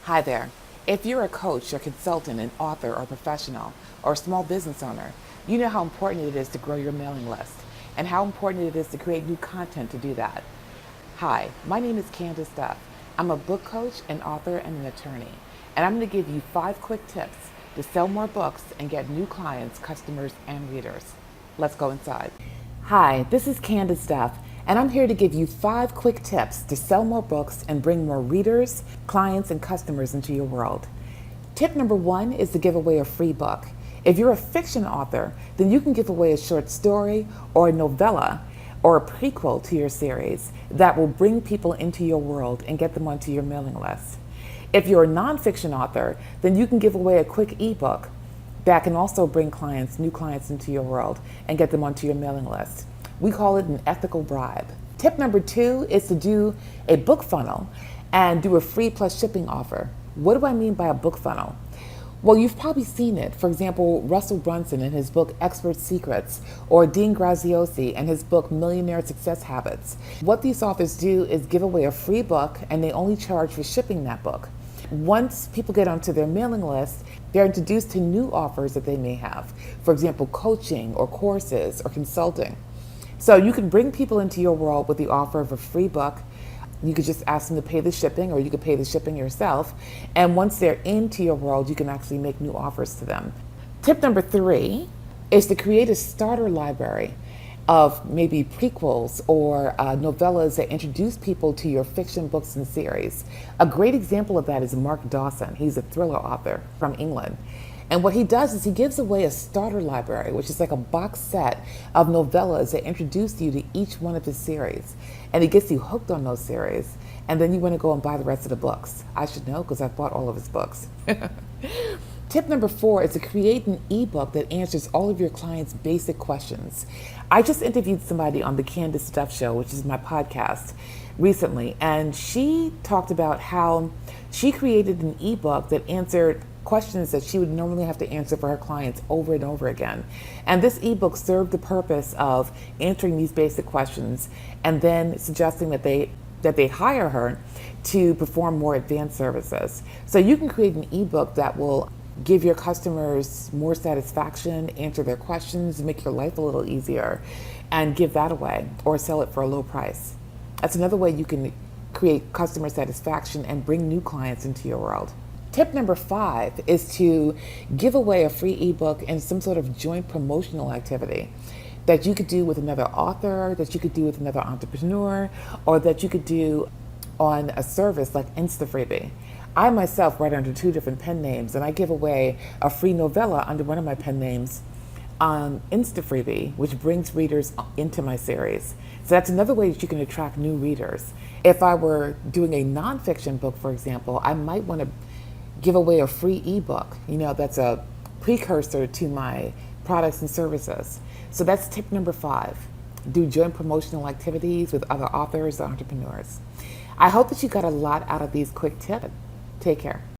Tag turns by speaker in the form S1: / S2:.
S1: Hi there. If you're a coach or consultant, an author or professional, or a small business owner, you know how important it is to grow your mailing list and how important it is to create new content to do that. Hi, my name is Candace Duff. I'm a book coach, an author, and an attorney. And I'm going to give you 5 quick tips to sell more books and get new clients, customers, and readers. Let's go inside. Hi, this is Candace Duff, and I'm here to give you 5 quick tips to sell more books and bring more readers, clients, and customers into your world. Tip number 1 is to give away a free book. If you're a fiction author, then you can give away a short story or a novella or a prequel to your series that will bring people into your world and get them onto your mailing list. If you're a nonfiction author, then you can give away a quick ebook that can also bring clients, new clients into your world and get them onto your mailing list. We call it an ethical bribe. Tip number 2 is to do a book funnel and do a free plus shipping offer. What do I mean by a book funnel? Well, you've probably seen it. For example, Russell Brunson in his book Expert Secrets, or Dean Graziosi in his book Millionaire Success Habits. What these authors do is give away a free book and they only charge for shipping that book. Once people get onto their mailing list, they're introduced to new offers that they may have. For example, coaching or courses or consulting. So you can bring people into your world with the offer of a free book. You could just ask them to pay the shipping, or you could pay the shipping yourself. And once they're into your world, you can actually make new offers to them. Tip number 3 is to create a starter library of maybe prequels or novellas that introduce people to your fiction books and series. A great example of that is Mark Dawson. He's a thriller author from England. And what he does is he gives away a starter library, which is like a box set of novellas that introduce you to each one of his series. And he gets you hooked on those series. And then you want to go and buy the rest of the books. I should know because I've bought all of his books. Tip number 4 is to create an ebook that answers all of your clients' basic questions. I just interviewed somebody on the Candace Duff Show, which is my podcast, recently, and she talked about how she created an ebook that answered questions that she would normally have to answer for her clients over and over again. And this ebook served the purpose of answering these basic questions and then suggesting that they hire her to perform more advanced services. So you can create an ebook that will give your customers more satisfaction, answer their questions, make your life a little easier, and give that away or sell it for a low price. That's another way you can create customer satisfaction and bring new clients into your world. Tip number 5 is to give away a free ebook in some sort of joint promotional activity that you could do with another author, that you could do with another entrepreneur, or that you could do on a service like InstaFreebie. I myself write under 2 different pen names, and I give away a free novella under one of my pen names on InstaFreebie, which brings readers into my series. So that's another way that you can attract new readers. If I were doing a nonfiction book, for example, I might want to give away a free ebook, that's a precursor to my products and services. So that's tip number 5. Do joint promotional activities with other authors or entrepreneurs. I hope that you got a lot out of these quick tips. Take care.